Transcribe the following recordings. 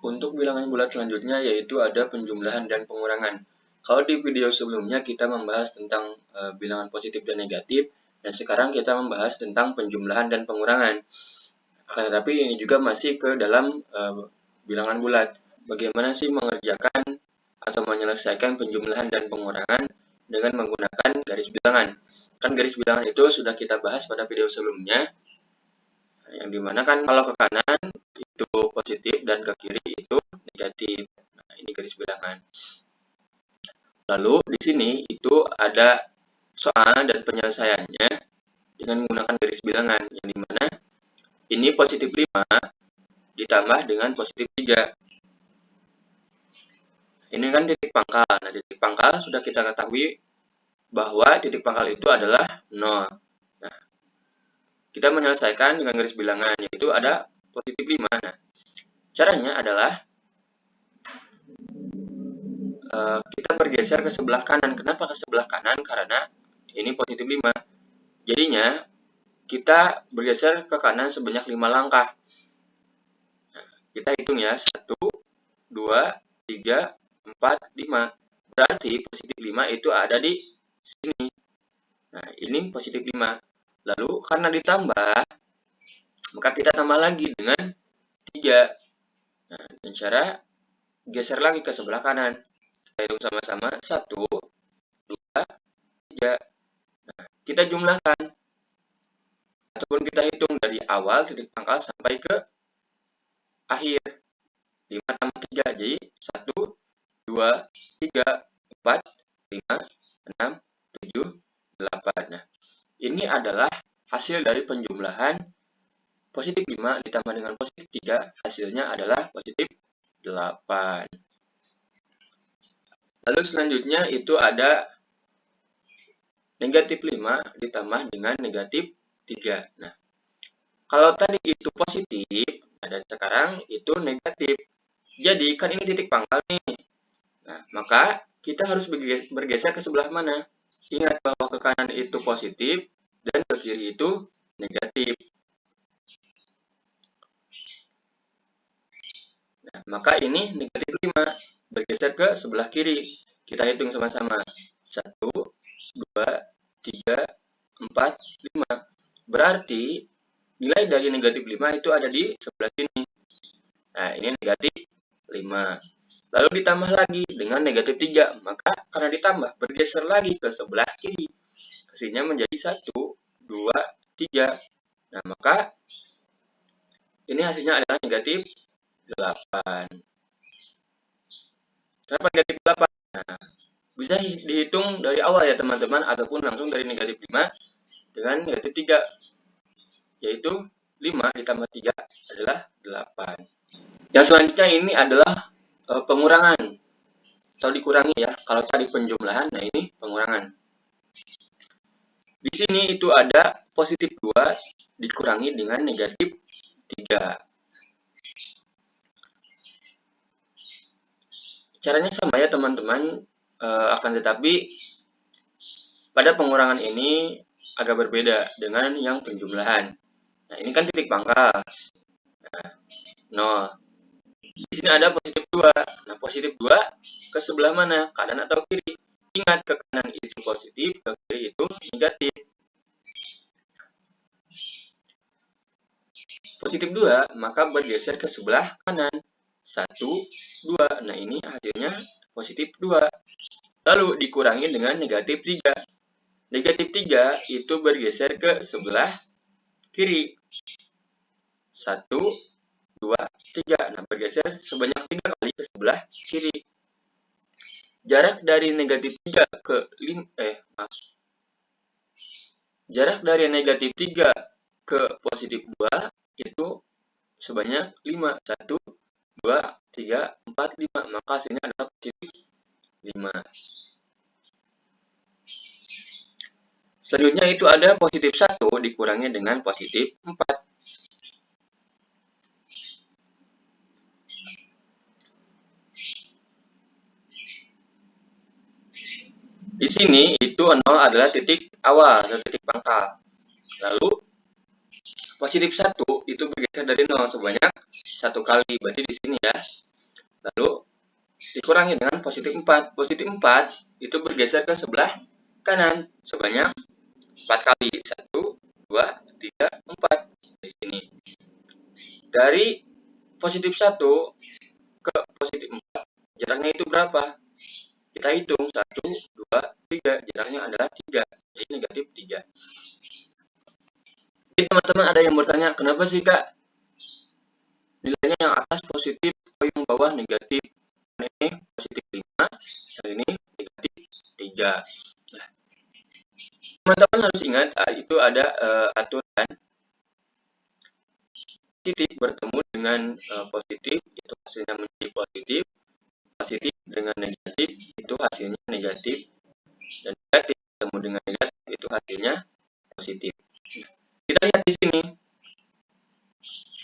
Untuk bilangan bulat selanjutnya yaitu ada penjumlahan dan pengurangan. Kalau di video sebelumnya kita membahas tentang bilangan positif dan negatif, dan sekarang kita membahas tentang penjumlahan dan pengurangan. Akan tetapi ini juga masih ke dalam bilangan bulat. Bagaimana sih mengerjakan atau menyelesaikan penjumlahan dan pengurangan dengan menggunakan garis bilangan? Kan garis bilangan itu sudah kita bahas pada video sebelumnya, yang dimana kan kalau ke kanan itu positif dan ke kiri itu negatif. Nah, ini garis bilangan. Lalu di sini itu ada soal dan penyelesaiannya dengan menggunakan garis bilangan, yang dimana ini positif 5 ditambah dengan positif 3. Ini kan titik pangkal. Nah, titik pangkal sudah kita ketahui bahwa titik pangkal itu adalah 0. Nah, kita menyelesaikan dengan garis bilangan, yaitu ada positif 5. Nah, caranya adalah kita bergeser ke sebelah kanan. Kenapa ke sebelah kanan? Karena ini positif 5. Jadinya, kita bergeser ke kanan sebanyak 5 langkah. Nah, kita hitung ya, 1, 2, 3, 4, 5. Berarti positif 5 itu ada di sini. Nah, ini positif 5. Lalu, karena ditambah, maka kita tambah lagi dengan 3. Nah, dengan cara geser lagi ke sebelah kanan. Kita hitung sama-sama, 1, 2, 3. Nah, kita jumlahkan. Ataupun kita hitung dari awal titik pangkal sampai ke akhir. 5 tambah 3, jadi 1, 2, 3, 4, 5, 6, 7, 8. Nah, ini adalah hasil dari penjumlahan positif 5 ditambah dengan positif 3, hasilnya adalah positif 8. Lalu selanjutnya itu ada negatif 5 ditambah dengan negatif 3. Nah, kalau tadi itu positif, dan sekarang itu negatif. Jadi, kan ini titik pangkal nih. Nah, maka kita harus bergeser ke sebelah mana? Ingat bahwa ke kanan itu positif, dan ke kiri itu negatif. Nah, maka ini negatif 5. Bergeser ke sebelah kiri. Kita hitung sama-sama. 1, 2, 3, 4, 5. Berarti nilai dari negatif 5 itu ada di sebelah sini. Nah, ini negatif 5. Lalu ditambah lagi dengan negatif 3. Maka karena ditambah, bergeser lagi ke sebelah kiri. Hasilnya menjadi 1, 2, 3. Nah, maka ini hasilnya adalah negatif 8. Kenapa negatif 8? Nah, bisa dihitung dari awal ya teman-teman, ataupun langsung dari negatif 5 dengan negatif 3. Yaitu 5 ditambah 3 adalah 8. Yang selanjutnya ini adalah pengurangan atau dikurangi ya. Kalau tadi penjumlahan, nah ini pengurangan. Di sini itu ada positif 2 dikurangi dengan negatif 3. Caranya sama ya teman-teman, akan tetapi pada pengurangan ini agak berbeda dengan yang penjumlahan. Nah, ini kan titik pangkal. Nah, 0. Di sini ada positif 2. Nah, positif 2 ke sebelah mana? Kanan atau kiri? Ingat, ke kanan itu positif, ke kiri itu negatif. Positif 2, maka bergeser ke sebelah kanan. 1, 2. Nah, ini hasilnya positif 2. Lalu dikurangi dengan negatif 3. Negatif 3 itu bergeser ke sebelah kiri. 1, 2, 3. Nah, bergeser sebanyak 3 kali ke sebelah kiri. Jarak dari negatif 3 ke jarak dari negatif 3 ke positif 2 itu sebanyak 5. 1, 2, 3, 4, 5. Maka hasilnya adalah positif 5. Selanjutnya itu ada positif 1 dikurangi dengan positif 4. Di sini itu 0 adalah titik awal atau titik pangkal. Lalu positif 1 itu bergeser dari 0 sebanyak 1 kali. Berarti di sini ya. lalu dikurangi dengan positif 4. Positif 4 itu bergeser ke sebelah kanan sebanyak 4 kali. 1, 2, 3, 4. Di sini. Dari positif 1 ke positif 4, jaraknya itu berapa? Kita hitung. 1, 2, 3. Jaraknya adalah 3. Jadi negatif 3. Jadi teman-teman ada yang bertanya, kenapa sih Kak nilainya yang atas positif, kok yang bawah negatif? Ini positif 5, yang ini negatif 3. Nah, teman-teman harus ingat, itu ada aturan positif bertemu dengan positif, itu hasilnya menjadi positif. Positif dengan negatif, itu hasilnya negatif. Dan negatif bertemu dengan negatif, itu hasilnya positif. Kita lihat di sini.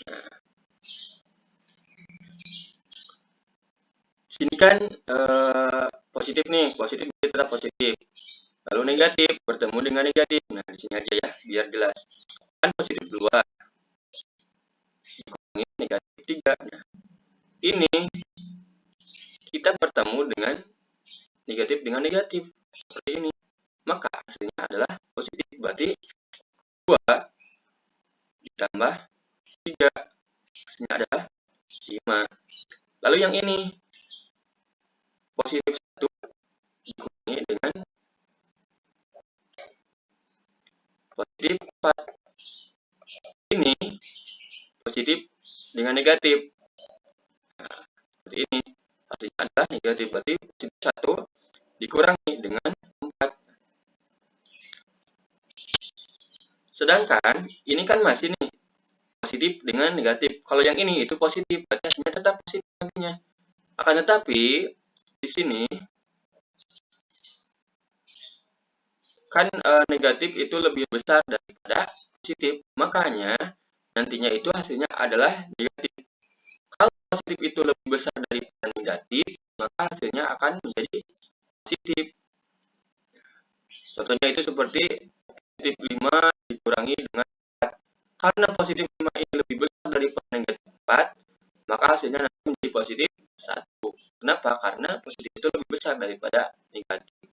Nah, di sini kan positif nih, positif tetap positif. Lalu negatif bertemu dengan negatif. Nah, di sini aja ya, biar jelas. Kan positif 2, dikurangi negatif 3. Nah, ini kita bertemu dengan negatif dengan negatif. Seperti ini. Maka hasilnya adalah positif. Berarti 2 ditambah 3. Hasilnya adalah 5. Lalu yang ini, positif 1 dikurangi dengan positif 4. Ini positif dengan negatif. Nah, seperti ini. Hasilnya adalah negatif. Berarti positif 1 dikurangi dengan 4. Sedangkan ini kan masih nih positif dengan negatif. Kalau yang ini itu positif, berarti hasilnya tetap positif nantinya. Akan tetapi di sini kan negatif itu lebih besar daripada positif. Makanya nantinya itu hasilnya adalah negatif. Kalau positif itu lebih besar daripada negatif, maka hasilnya akan menjadi positif. Contohnya itu seperti positif 5 dikurangi dengan 4. Karena positif 5 ini lebih besar daripada negatif 4, maka hasilnya nanti menjadi positif 1. Kenapa? Karena positif itu lebih besar daripada negatif.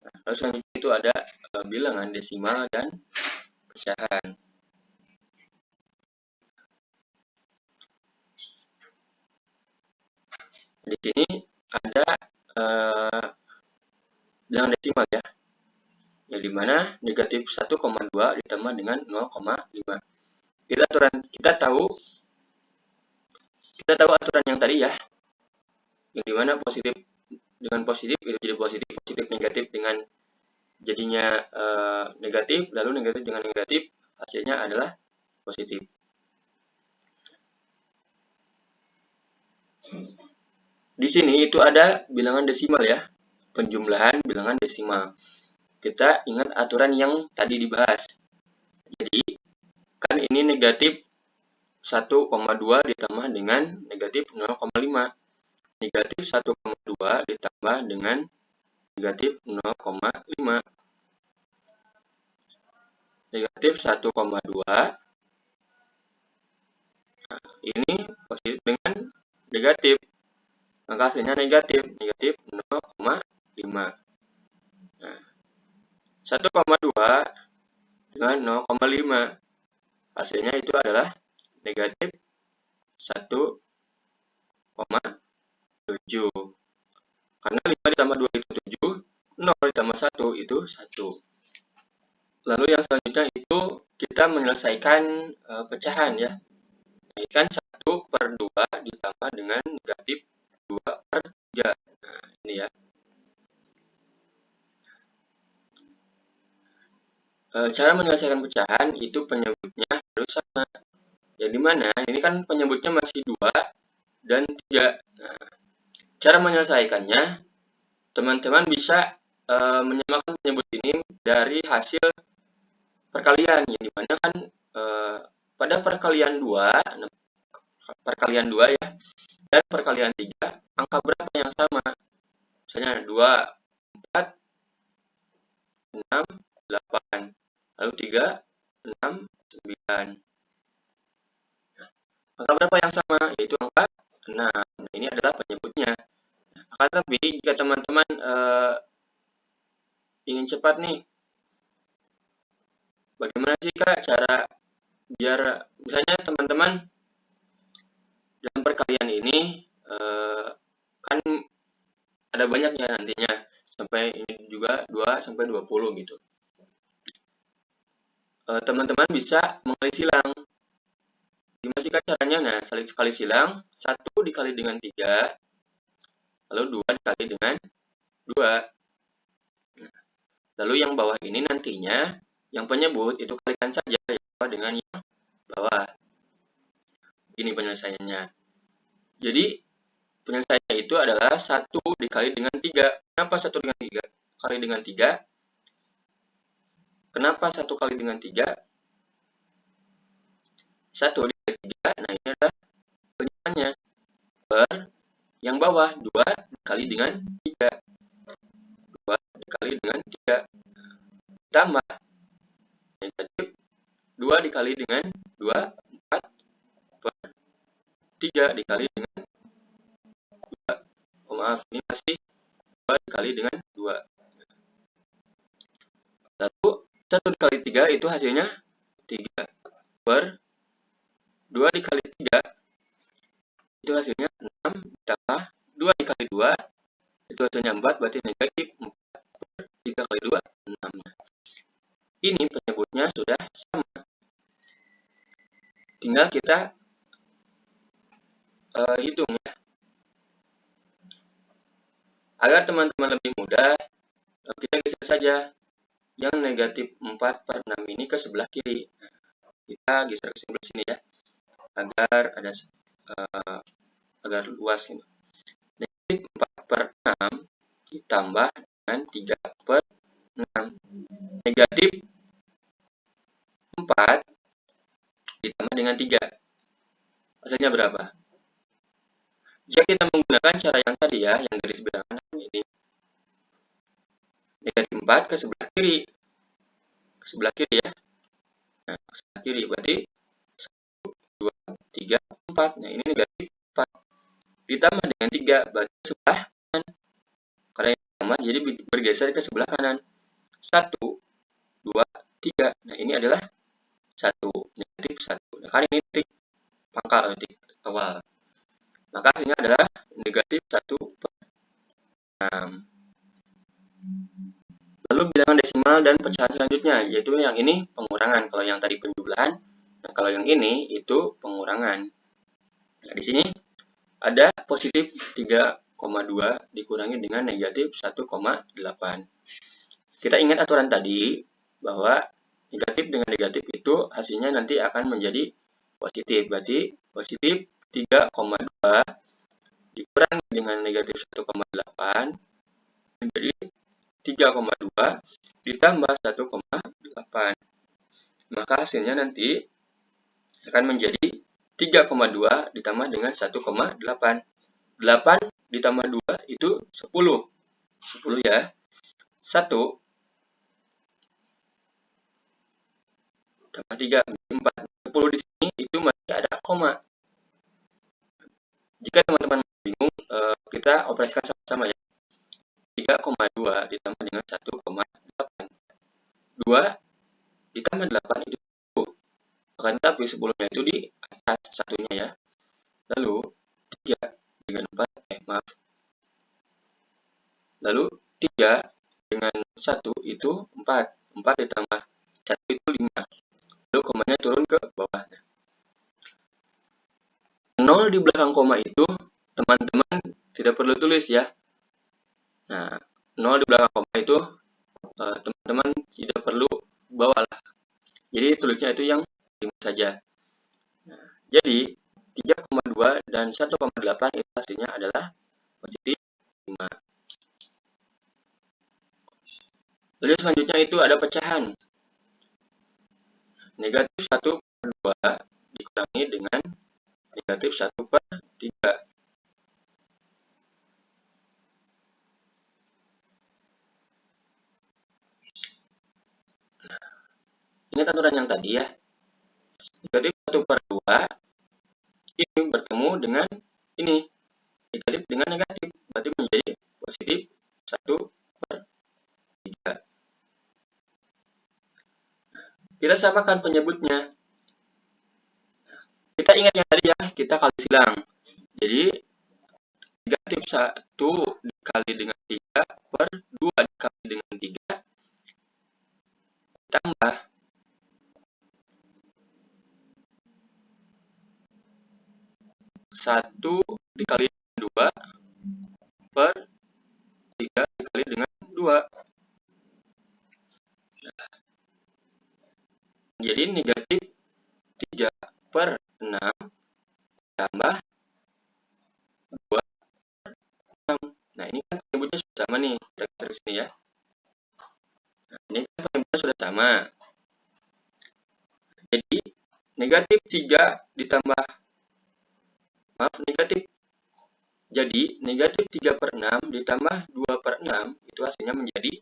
Nah, lalu selanjutnya itu ada bilangan desimal dan pecahan. Di sini ada bilangan desimal ya, yang dimana negatif 1,2 ditambah dengan 0,5. Kita tahu aturan yang tadi ya, yang dimana positif dengan positif itu jadi positif, positif negatif dengan jadinya negatif, lalu negatif dengan negatif hasilnya adalah positif. Di sini itu ada bilangan desimal ya, penjumlahan bilangan desimal. Kita ingat aturan yang tadi dibahas. Jadi kan ini negatif 1,2 ditambah dengan negatif 0,5. Negatif 1,2 ditambah dengan negatif 0,5. Negatif 1,2. Nah, ini positif dengan negatif. Maka hasilnya negatif 0,5. Nah, 1,2 dengan 0,5. Hasilnya itu adalah negatif 1,7. Karena 5 ditambah 2 itu 7, 0 ditambah 1 itu 1. Lalu yang selanjutnya itu kita menyelesaikan pecahan ya. Kan 1/2 ditambah dengan negatif 2/3. Nah, ini ya. Cara menyelesaikan pecahan itu penyebutnya harus sama. Yang dimana ini kan penyebutnya masih 2 dan 3. Nah, cara menyelesaikannya, teman-teman bisa menyamakan penyebut ini dari hasil perkalian, yang dimana kan pada perkalian 2 ya, dan perkalian 3, angka berapa yang sama? Misalnya 2, 4, 6, 8. lalu 3, 6, 9. Angka berapa yang sama? Yaitu angka 6. Nah, ini adalah penyebutnya. Akan tapi jika teman-teman ingin cepat nih, bagaimana sih Kak cara biar misalnya teman-teman dalam perkalian ini kan ada banyak ya nantinya, sampai ini juga 2 sampai 20 gitu. Teman-teman bisa mengkali silang. Gimana sih Kak caranya? Nah, kali silang 1 dikali dengan 3, lalu 2 dikali dengan 2. Lalu yang bawah ini nantinya, yang penyebut itu kalikan saja ya dengan yang bawah. Gini penyelesaiannya. Jadi, penyelesaiannya itu adalah 1 dikali dengan 3. Kenapa 1 dengan 3? Kali dengan 3. Kenapa 1 kali dengan 3? 1 dikali 3, nah ini adalah penjelasannya. Per yang bawah, 2 dikali dengan 3. 2 dikali dengan 3. Tambah negatif 2 dikali dengan 2, 4 per 3 dikali dengan 2. Oh maaf, ini masih 2 dikali dengan 2. Lalu 1 dikali 3 itu hasilnya 3 per 2 dikali 3 itu hasilnya 6 ditambah 2 dikali 2 itu hasilnya 4, berarti negatif 4 per 3 kali 2, 6. Ini penyebutnya sudah sama. Tinggal kita hitung ya. Agar teman-teman lebih mudah, kita geser saja yang negatif 4 per 6 ini ke sebelah kiri. Kita geser ke sebelah sini ya, agar ada agar luas ini. Negatif 4 per 6 ditambah dengan 3 per 6. Negatif 4 ditambah dengan 3. Hasilnya berapa? Jika kita menggunakan cara yang tadi ya, yang garis bilangan ini. Negatif 4 ke sebelah kiri. Ke sebelah kiri ya. Nah, ke sebelah kiri berarti 1, 2, 3, 4. Nah, ini negatif 4. Ditambah dengan 3 berarti sebelah kanan. Karena ini sama, jadi bergeser ke sebelah kanan. 1, 2, 3. Nah, ini adalah 1, negatif 1. Nah, kan ini titik pangkal, titik awal. Maka hasilnya adalah negatif 1 per 6. Lalu bilangan desimal dan pecahan selanjutnya, yaitu yang ini pengurangan. Kalau yang tadi penjumlahan, nah kalau yang ini itu pengurangan. Nah, di sini ada positif 3,2 dikurangi dengan negatif 1,8. Kita ingat aturan tadi bahwa negatif dengan negatif itu hasilnya nanti akan menjadi positif. Berarti positif 3,2 dikurangi dengan negatif 1,8 menjadi 3,2 ditambah 1,8. Maka hasilnya nanti akan menjadi 3,2 ditambah dengan 1,8. 8 ditambah 2 itu 10. 10 ya. 1 tambah 3 menjadi 4. 10 di sini itu masih ada koma. Jika teman-teman bingung, kita operasikan sama-sama ya. 3,2 ditambah dengan 1,8. 2 ditambah 8 itu 10. Akan tetapi 10-nya itu di atas satunya ya. Lalu 3 dengan 4, maaf. Lalu 3 dengan 1 itu 4. 4 ditambah 1 itu 5. Lalu komanya turun ke bawah. 0 di belakang koma itu teman-teman tidak perlu tulis ya. Nah, 0 di belakang koma itu teman-teman tidak perlu bawalah. Jadi tulisnya itu yang 5 saja. Nah, jadi 3,2 dan 1,8 itu hasilnya adalah positif 5. Lalu selanjutnya itu ada pecahan. Negatif 1 per 2 dikurangi dengan negatif 1 per 3. ingat aturan yang tadi ya. Negatif 1 per 2 ini bertemu dengan ini. Negatif dengan negatif. Berarti menjadi positif 1 per 3. Kita samakan penyebutnya. Kita ingat yang tadi ya, kita kali silang. Jadi, negatif 1 dikali dengan 3 per 2 dikali dengan 3 tambah 1 dikali dengan 2 per 3 dikali dengan 2. Jadi negatif 3 per 6 tambah 2 per 6. Nah, ini kan penyebutnya sudah sama nih. Kita geser ke sini ya. Nah, ini kan penyebutnya sudah sama. Jadi, negatif 3 ditambah, negatif. Jadi, negatif 3 per 6 ditambah 2 per 6, itu hasilnya menjadi,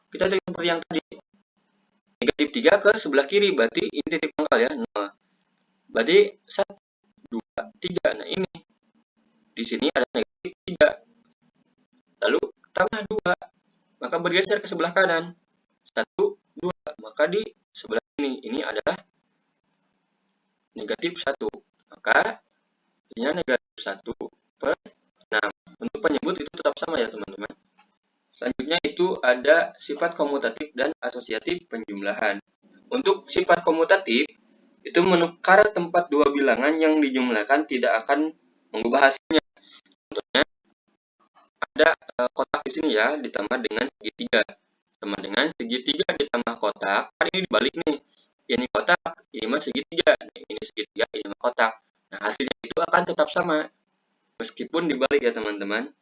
kita lihat seperti yang tadi. Negatif 3 ke sebelah kiri, berarti ini titik pangkal ya, 0. Berarti 1, 2, 3. Nah, ini. Di sini ada negatif 3. Lalu, tambah 2. Maka bergeser ke sebelah kanan. 1, 2. Maka di sebelah ini adalah negatif 1. Maka hasilnya negatif 1 per 6. Untuk penyebut itu tetap sama ya teman-teman. Selanjutnya itu ada sifat komutatif dan asosiatif penjumlahan. Untuk sifat komutatif itu menukar tempat dua bilangan yang dijumlahkan tidak akan mengubah hasilnya. Contohnya ada kotak di sini ya, ditambah dengan segitiga. Sama dengan segitiga ditambah kotak, kan ini dibalik nih. Ini kotak, ini mah segitiga. Ini segitiga, ini mah kotak. Nah, hasilnya itu akan tetap sama. Meskipun dibalik ya teman-teman.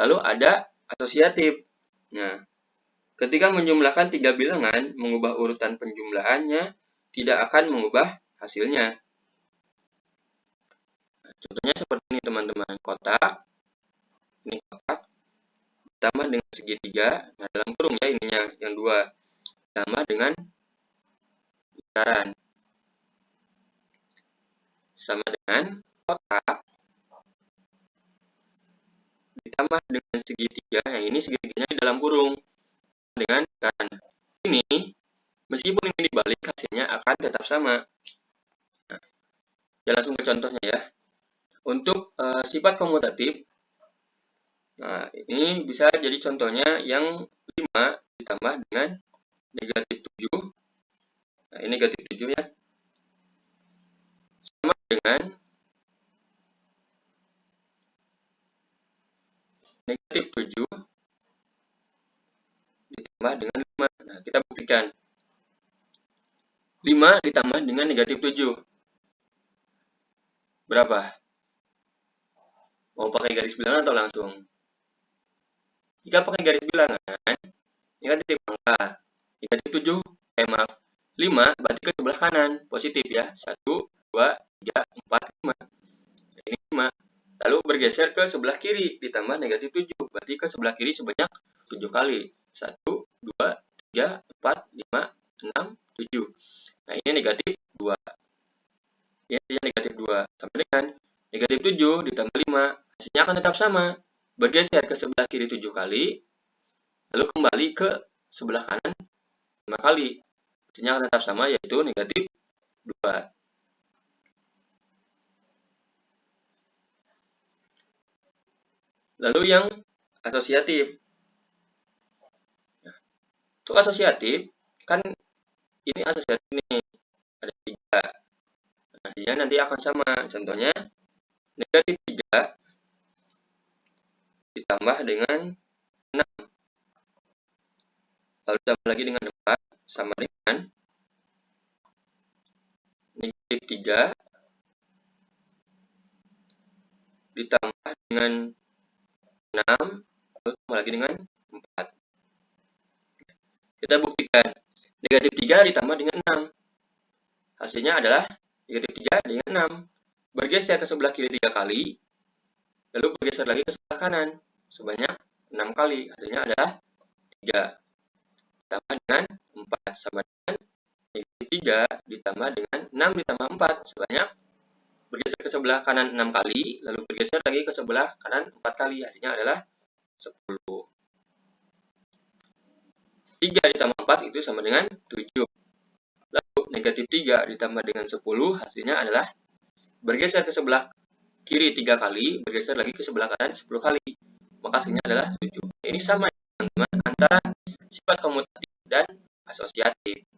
Lalu ada asosiatif. Nah, ketika menjumlahkan 3 bilangan, mengubah urutan penjumlahannya tidak akan mengubah hasilnya. Nah, contohnya seperti ini teman-teman. Kotak, ini kotak, ditambah dengan segitiga. Nah, dalam kurung ya ininya, yang 2. Ditambah dengan lingkaran. Sama dengan kotak, ditambah dengan segitiga. Nah, ini segitiganya di dalam kurung. Dengan kan ini, meskipun ini dibalik, hasilnya akan tetap sama. Nah, ya langsung ke contohnya ya. Untuk sifat komutatif, nah ini bisa jadi contohnya yang 5 ditambah dengan negatif 7. Nah, ini negatif 7 ya. Sama dengan negatif 7 ditambah dengan 5. Nah, kita buktikan. 5 ditambah dengan negatif 7. Berapa? Mau pakai garis bilangan atau langsung? Jika pakai garis bilangan, ini kan titik pangkal. Negatif 7, 5 berarti ke sebelah kanan, positif ya. 1, 2, 3, 4, 5. Ini 5. Lalu bergeser ke sebelah kiri, ditambah negatif 7. Berarti ke sebelah kiri sebanyak 7 kali. 1, 2, 3, 4, 5, 6, 7. Nah, ini negatif 2. Ini hasilnya negatif 2. Sama dengan negatif 7 ditambah 5. Hasilnya akan tetap sama. Bergeser ke sebelah kiri 7 kali. Lalu kembali ke sebelah kanan 5 kali. Hasilnya akan tetap sama, yaitu negatif 2. Lalu yang asosiatif. Nah, untuk asosiatif, kan ini asosiatif nih. Ada 3. Nah, dia nanti akan sama. Contohnya, negatif 3 ditambah dengan 6. Lalu tambah lagi dengan 4. Sama dengan negatif 3 ditambah dengan 6, lalu tambah lagi dengan 4. Kita buktikan. Negatif 3 ditambah dengan 6. Hasilnya adalah negatif 3 dengan 6. Bergeser ke sebelah kiri 3 kali, lalu bergeser lagi ke sebelah kanan sebanyak 6 kali. Hasilnya adalah 3. ditambah dengan 4 sama dengan negatif 3 ditambah dengan 6 ditambah 4 sebanyak bergeser ke sebelah kanan 6 kali, lalu bergeser lagi ke sebelah kanan 4 kali, hasilnya adalah 10. 3 ditambah 4 itu sama dengan 7. Lalu negatif 3 ditambah dengan 10 hasilnya adalah bergeser ke sebelah kiri 3 kali, bergeser lagi ke sebelah kanan 10 kali. Maka hasilnya adalah 7. Ini sama teman-teman antara sifat komutatif dan asosiatif.